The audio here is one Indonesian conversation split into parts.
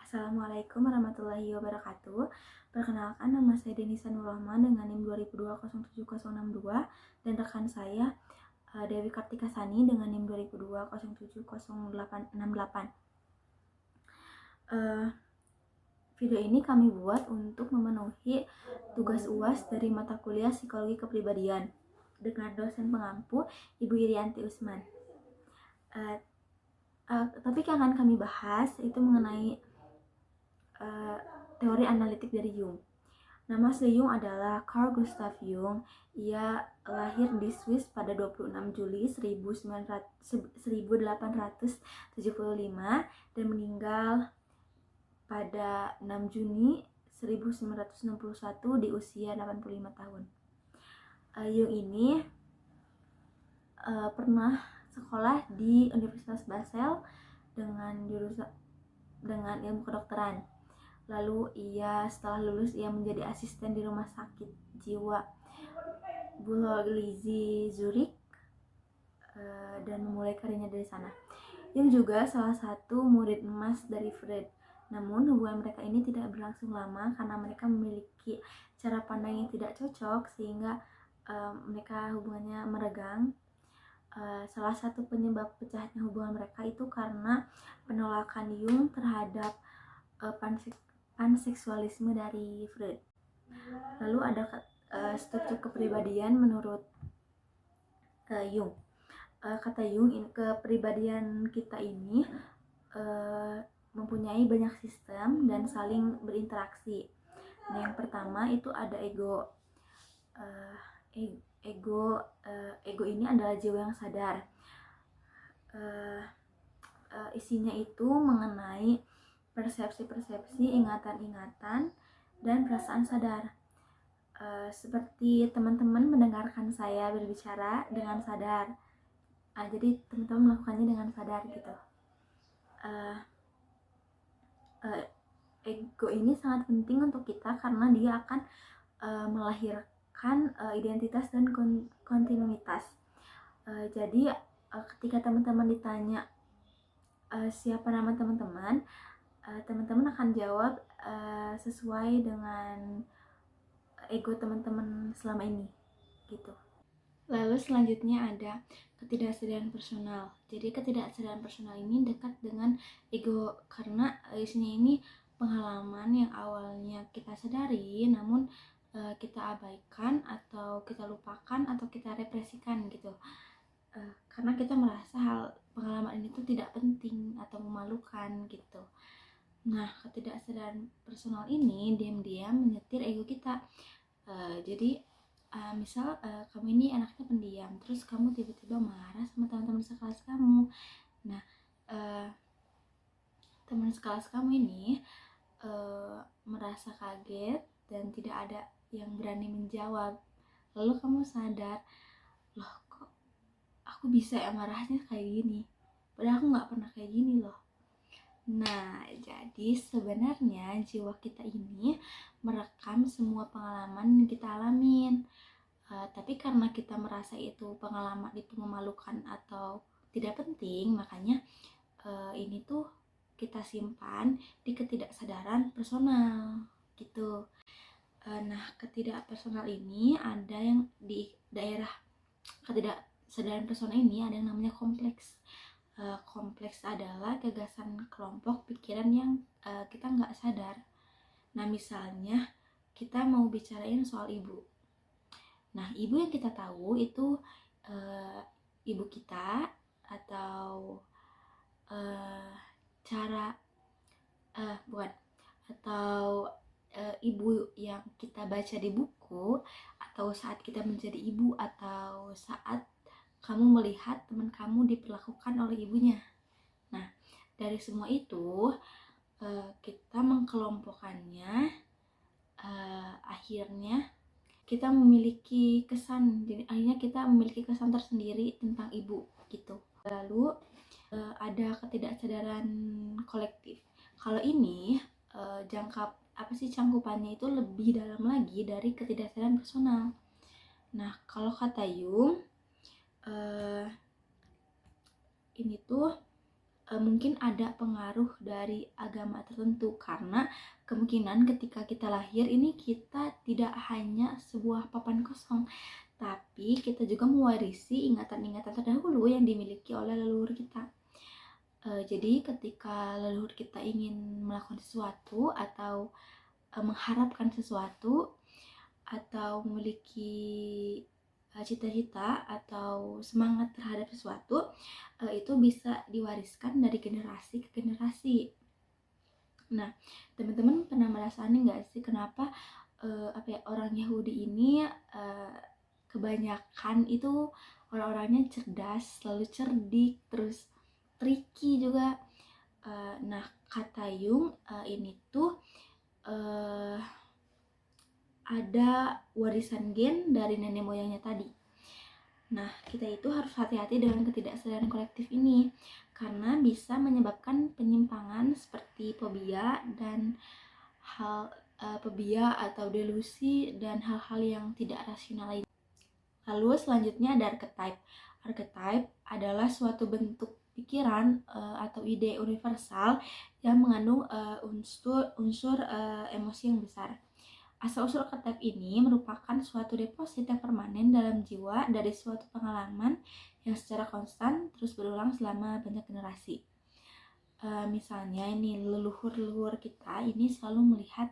Assalamualaikum warahmatullahi wabarakatuh. Perkenalkan, nama saya Denisa Nurrahman dengan NIM 20207062 dan rekan saya Dewi Kartika Sani dengan NIM 2020707868. Video ini kami buat untuk memenuhi tugas UAS dari mata kuliah Psikologi Kepribadian dengan dosen pengampu Ibu Irianti Usman. Topik yang akan kami bahas itu mengenai teori analitik dari Jung. Nama asli Jung adalah Carl Gustav Jung. Ia lahir di Swiss pada 26 Juli 1875 dan meninggal pada 6 Juni 1961 di usia 85 tahun. Jung ini pernah sekolah di Universitas Basel dengan ilmu kedokteran. Lalu setelah lulus ia menjadi asisten di rumah sakit jiwa Bulhoglizi Zurich dan memulai karirnya dari sana. Jung juga salah satu murid emas dari Freud. Namun hubungan mereka ini tidak berlangsung lama karena mereka memiliki cara pandang yang tidak cocok sehingga mereka hubungannya meregang. Salah satu penyebab pecahnya hubungan mereka itu karena penolakan Jung terhadap panseksualisme dari Freud. Lalu ada struktur kepribadian menurut Jung. Kata Jung, kepribadian kita ini mempunyai banyak sistem dan saling berinteraksi. Nah, yang pertama itu ada ego. Ego ini adalah jiwa yang sadar. Isinya itu mengenai persepsi-persepsi, ingatan-ingatan, dan perasaan sadar. Seperti teman-teman mendengarkan saya berbicara dengan sadar. Jadi teman-teman melakukannya dengan sadar gitu. Ego ini sangat penting untuk kita karena dia akan melahirkan identitas dan kontinuitas. Jadi ketika teman-teman ditanya siapa nama teman-teman, teman-teman akan jawab sesuai dengan ego teman-teman selama ini gitu. Lalu selanjutnya ada ketidaksadaran personal. Jadi ketidaksadaran personal ini dekat dengan ego karena isinya ini pengalaman yang awalnya kita sadari namun kita abaikan atau kita lupakan atau kita represikan gitu. Karena kita merasa hal pengalaman ini tuh tidak penting atau memalukan gitu. Nah, ketidaksadaran personal ini diam-diam menyetir ego kita. Jadi misal kamu ini anaknya pendiam, terus kamu tiba-tiba marah sama teman-teman sekelas kamu. Nah, teman sekelas kamu ini merasa kaget dan tidak ada yang berani menjawab. Lalu kamu sadar, loh kok aku bisa ya marahnya kayak gini, padahal aku nggak pernah kayak gini loh. Nah, jadi sebenarnya jiwa kita ini merekam semua pengalaman yang kita alamin. Tapi karena kita merasa itu pengalaman itu memalukan atau tidak penting, makanya ini tuh kita simpan di ketidaksadaran personal gitu. Nah, ketidakpersonal ini ada yang di daerah ketidaksadaran personal ini ada yang namanya kompleks. Kompleks adalah gagasan kelompok pikiran yang kita nggak sadar. Nah, misalnya kita mau bicarain soal ibu. Nah, ibu yang kita tahu itu ibu kita atau ibu yang kita baca di buku, atau saat kita menjadi ibu, atau saat kamu melihat teman kamu diperlakukan oleh ibunya. Nah, dari semua itu kita mengkelompokkannya, akhirnya kita memiliki kesan. Jadi akhirnya kita memiliki kesan tersendiri tentang ibu gitu. Lalu ada ketidaksadaran kolektif. Kalau ini cangkupannya itu lebih dalam lagi dari ketidaksadaran personal. Nah, kalau kata Jung, ini tuh mungkin ada pengaruh dari agama tertentu, karena kemungkinan ketika kita lahir ini kita tidak hanya sebuah papan kosong, tapi kita juga mewarisi ingatan-ingatan terdahulu yang dimiliki oleh leluhur kita. Jadi ketika leluhur kita ingin melakukan sesuatu atau mengharapkan sesuatu atau memiliki cita-cita atau semangat terhadap sesuatu, itu bisa diwariskan dari generasi ke generasi. Nah, teman-teman pernah merasakan nggak sih kenapa orang Yahudi ini kebanyakan itu orang-orangnya cerdas, selalu cerdik, terus tricky juga. Nah, kata Jung ini tuh ada warisan gen dari nenek moyangnya tadi. Nah, kita itu harus hati-hati dengan ketidaksadaran kolektif ini karena bisa menyebabkan penyimpangan seperti fobia dan fobia atau delusi dan hal-hal yang tidak rasional lain. Lalu selanjutnya ada archetype. Archetype adalah suatu bentuk pikiran atau ide universal yang mengandung unsur emosi yang besar. Asal-usul archetype ini merupakan suatu deposit yang permanen dalam jiwa dari suatu pengalaman yang secara konstan terus berulang selama banyak generasi. Misalnya ini leluhur-leluhur kita ini selalu melihat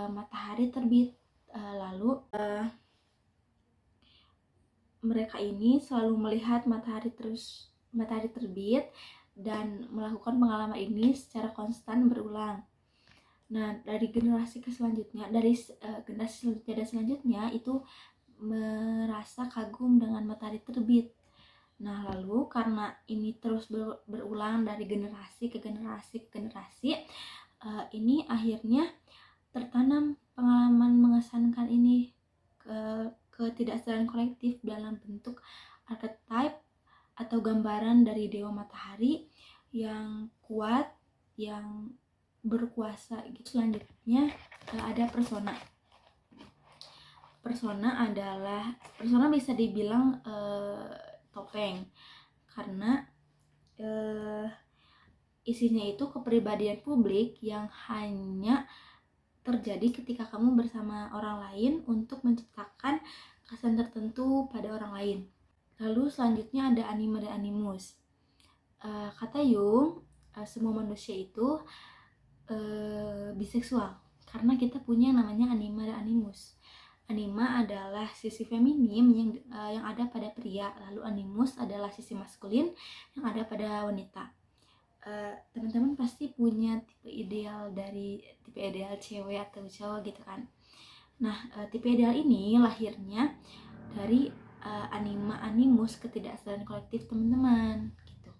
matahari terbit, lalu mereka ini selalu melihat matahari terbit dan melakukan pengalaman ini secara konstan berulang. Nah, dari generasi selanjutnya dan selanjutnya itu merasa kagum dengan matahari terbit. Nah, lalu karena ini terus berulang dari generasi ke generasi, ini akhirnya tertanam pengalaman mengesankan ini ke ketidaksadaran kolektif dalam bentuk archetype atau gambaran dari dewa matahari yang kuat, yang berkuasa gitu. Selanjutnya ada persona. Persona bisa dibilang topeng karena isinya itu kepribadian publik yang hanya terjadi ketika kamu bersama orang lain untuk menciptakan kesan tertentu pada orang lain. Lalu selanjutnya ada anima dan animus. Kata Jung, semua manusia itu biseksual karena kita punya namanya anima dan animus. Anima adalah sisi feminim yang ada pada pria, lalu animus adalah sisi maskulin yang ada pada wanita. Teman-teman pasti punya tipe ideal cewek atau cowok gitu kan. Nah, tipe ideal ini lahirnya dari anima animus, ketidaksadaran kolektif teman-teman gitu.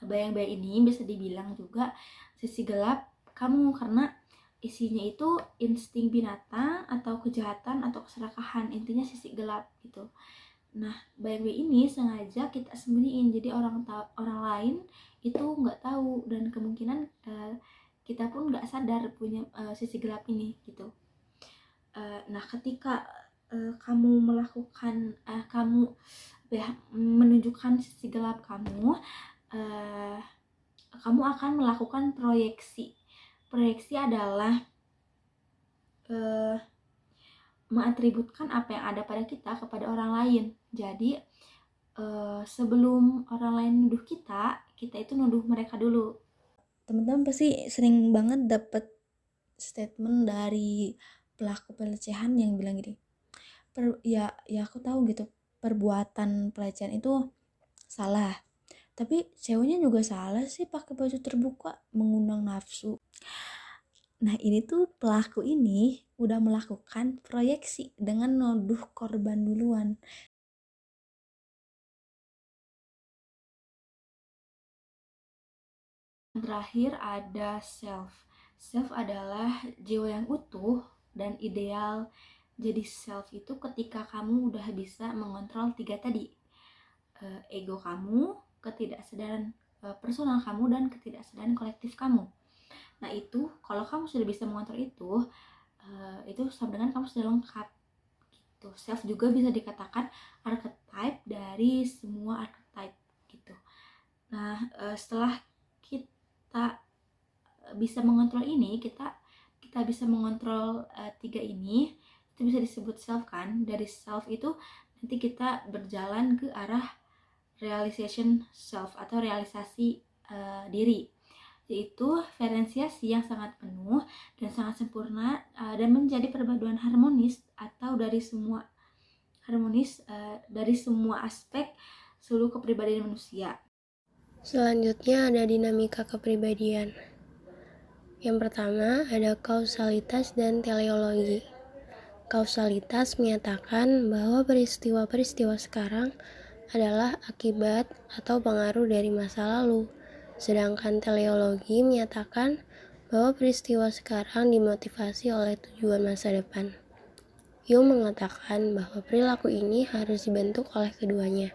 Bayang-bayang ini bisa dibilang juga sisi gelap kamu karena isinya itu insting binatang atau kejahatan atau keserakahan, intinya sisi gelap gitu. Nah, bayang-bayang ini sengaja kita sembunyiin jadi orang lain itu nggak tahu, dan kemungkinan kita pun nggak sadar punya sisi gelap ini gitu. Nah, ketika kamu menunjukkan sisi gelap kamu akan melakukan proyeksi. Proyeksi adalah mengatributkan apa yang ada pada kita kepada orang lain. Jadi sebelum orang lain nuduh kita itu nuduh mereka dulu. Teman-teman pasti sering banget dapat statement dari pelaku pelecehan yang bilang gini, ya aku tahu gitu, perbuatan pelecehan itu salah, tapi ceweknya juga salah sih pakai baju terbuka mengundang nafsu. Nah, ini tuh pelaku ini udah melakukan proyeksi dengan nuduh korban duluan. Terakhir ada self. Self adalah jiwa yang utuh dan ideal. Jadi self itu ketika kamu udah bisa mengontrol 3 tadi. Ego kamu, ketidaksadaran personal kamu, dan ketidaksadaran kolektif kamu. Nah, itu kalau kamu sudah bisa mengontrol itu sama dengan kamu sudah lengkap gitu. Self juga bisa dikatakan archetype dari semua archetype gitu. Nah, setelah kita bisa mengontrol ini, kita bisa mengontrol 3 ini, itu bisa disebut self kan. Dari self itu nanti kita berjalan ke arah realization self atau realisasi diri, yaitu diferensiasi yang sangat penuh dan sangat sempurna dan menjadi perpaduan harmonis atau dari semua dari semua aspek seluruh kepribadian manusia. Selanjutnya ada dinamika kepribadian. Yang pertama ada kausalitas dan teleologi. Kausalitas menyatakan bahwa peristiwa-peristiwa sekarang adalah akibat atau pengaruh dari masa lalu. Sedangkan teleologi menyatakan bahwa peristiwa sekarang dimotivasi oleh tujuan masa depan. Jung mengatakan bahwa perilaku ini harus dibentuk oleh keduanya.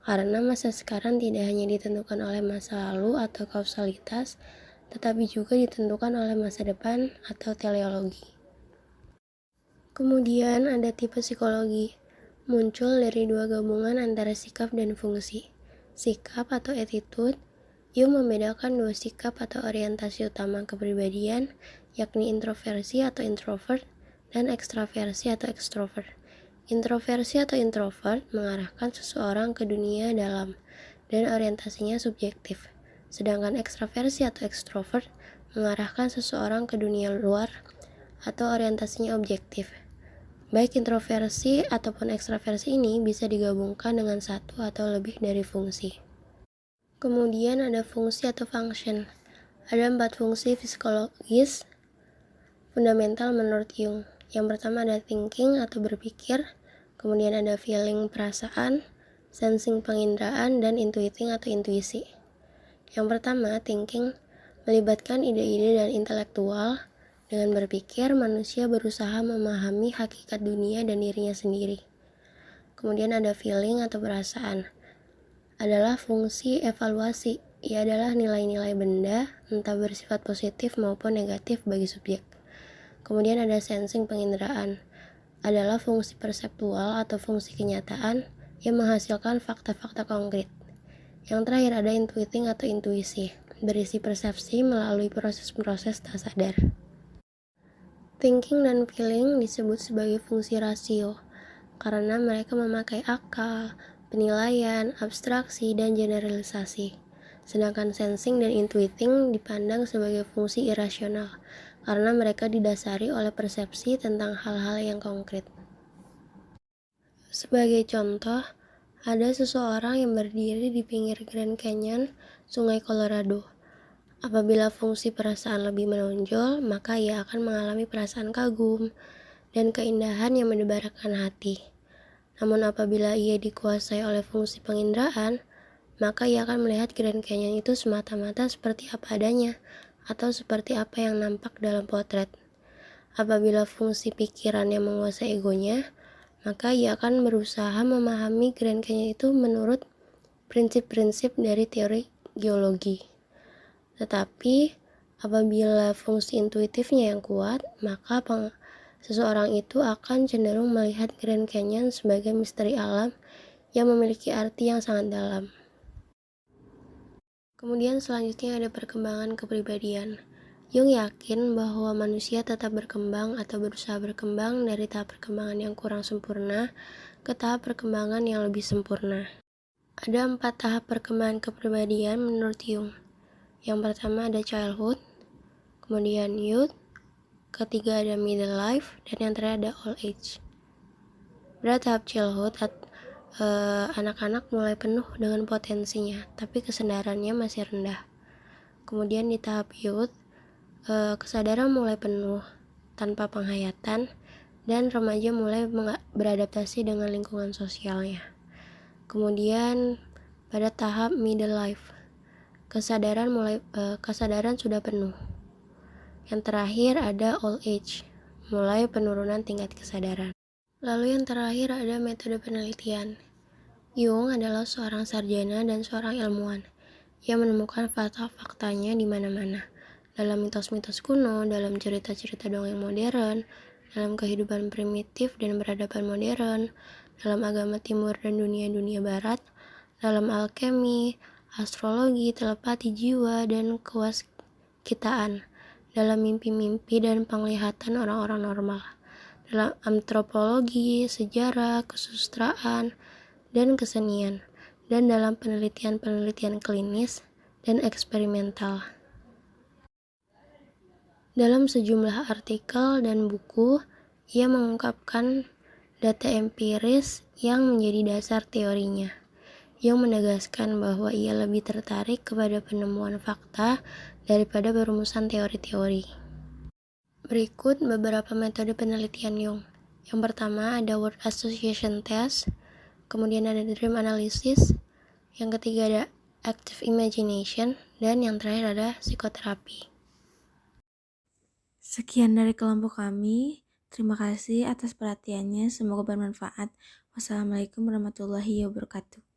Karena masa sekarang tidak hanya ditentukan oleh masa lalu atau kausalitas, tetapi juga ditentukan oleh masa depan atau teleologi. Kemudian ada tipe psikologi, muncul dari dua gabungan antara sikap dan fungsi. Sikap atau attitude, Jung membedakan dua sikap atau orientasi utama kepribadian, yakni introversi atau introvert, dan ekstraversi atau extrovert. Introversi atau introvert mengarahkan seseorang ke dunia dalam, dan orientasinya subjektif. Sedangkan ekstraversi atau extrovert mengarahkan seseorang ke dunia luar atau orientasinya objektif. Baik introversi ataupun ekstraversi ini bisa digabungkan dengan satu atau lebih dari fungsi. Kemudian ada fungsi atau function. Ada 4 fungsi psikologis fundamental menurut Jung. Yang pertama ada thinking atau berpikir, kemudian ada feeling perasaan, sensing penginderaan, dan intuiting atau intuisi. Yang pertama, thinking, melibatkan ide-ide dan intelektual. Dengan berpikir, manusia berusaha memahami hakikat dunia dan dirinya sendiri. Kemudian ada feeling atau perasaan, adalah fungsi evaluasi. Ia adalah nilai-nilai benda, entah bersifat positif maupun negatif bagi subjek. Kemudian ada sensing penginderaan, adalah fungsi perseptual atau fungsi kenyataan yang menghasilkan fakta-fakta konkret. Yang terakhir ada intuiting atau intuisi, berisi persepsi melalui proses-proses tak sadar. Thinking dan feeling disebut sebagai fungsi rasio, karena mereka memakai akal, penilaian, abstraksi, dan generalisasi. Sedangkan sensing dan intuiting dipandang sebagai fungsi irasional, karena mereka didasari oleh persepsi tentang hal-hal yang konkret. Sebagai contoh, ada seseorang yang berdiri di pinggir Grand Canyon, Sungai Colorado. Apabila fungsi perasaan lebih menonjol, maka ia akan mengalami perasaan kagum dan keindahan yang mendebarkan hati. Namun apabila ia dikuasai oleh fungsi penginderaan, maka ia akan melihat Grand Canyon itu semata-mata seperti apa adanya, atau seperti apa yang nampak dalam potret. Apabila fungsi pikiran yang menguasai egonya, maka ia akan berusaha memahami Grand Canyon itu menurut prinsip-prinsip dari teori geologi. Tetapi apabila fungsi intuitifnya yang kuat, maka seseorang itu akan cenderung melihat Grand Canyon sebagai misteri alam yang memiliki arti yang sangat dalam. Kemudian selanjutnya ada perkembangan kepribadian. Jung yakin bahwa manusia tetap berkembang atau berusaha berkembang dari tahap perkembangan yang kurang sempurna ke tahap perkembangan yang lebih sempurna. Ada 4 tahap perkembangan kepribadian menurut Jung. Yang pertama ada childhood, kemudian youth, ketiga ada middle life, dan yang terakhir ada old age. Pada tahap childhood, anak-anak mulai penuh dengan potensinya, tapi kesadarannya masih rendah. Kemudian di tahap youth, kesadaran mulai penuh tanpa penghayatan, dan remaja mulai beradaptasi dengan lingkungan sosialnya. Kemudian pada tahap middle life, kesadaran sudah penuh. Yang terakhir ada old age, mulai penurunan tingkat kesadaran. Lalu yang terakhir ada metode penelitian. Jung adalah seorang sarjana dan seorang ilmuwan yang menemukan fakta-faktanya di mana-mana. Dalam mitos-mitos kuno, dalam cerita-cerita dongeng modern, dalam kehidupan primitif dan peradaban modern, dalam agama timur dan dunia-dunia barat, dalam alkemi, astrologi, telepati jiwa, dan kewaskitaan dalam mimpi-mimpi dan penglihatan orang-orang normal. Dalam antropologi, sejarah, kesusastraan, dan kesenian, dan dalam penelitian-penelitian klinis dan eksperimental. Dalam sejumlah artikel dan buku, ia mengungkapkan data empiris yang menjadi dasar teorinya. Jung menegaskan bahwa ia lebih tertarik kepada penemuan fakta daripada perumusan teori-teori. Berikut beberapa metode penelitian Jung. Yang pertama ada word association test, kemudian ada dream analysis, yang ketiga ada active imagination, dan yang terakhir ada psikoterapi. Sekian dari kelompok kami. Terima kasih atas perhatiannya. Semoga bermanfaat. Wassalamualaikum warahmatullahi wabarakatuh.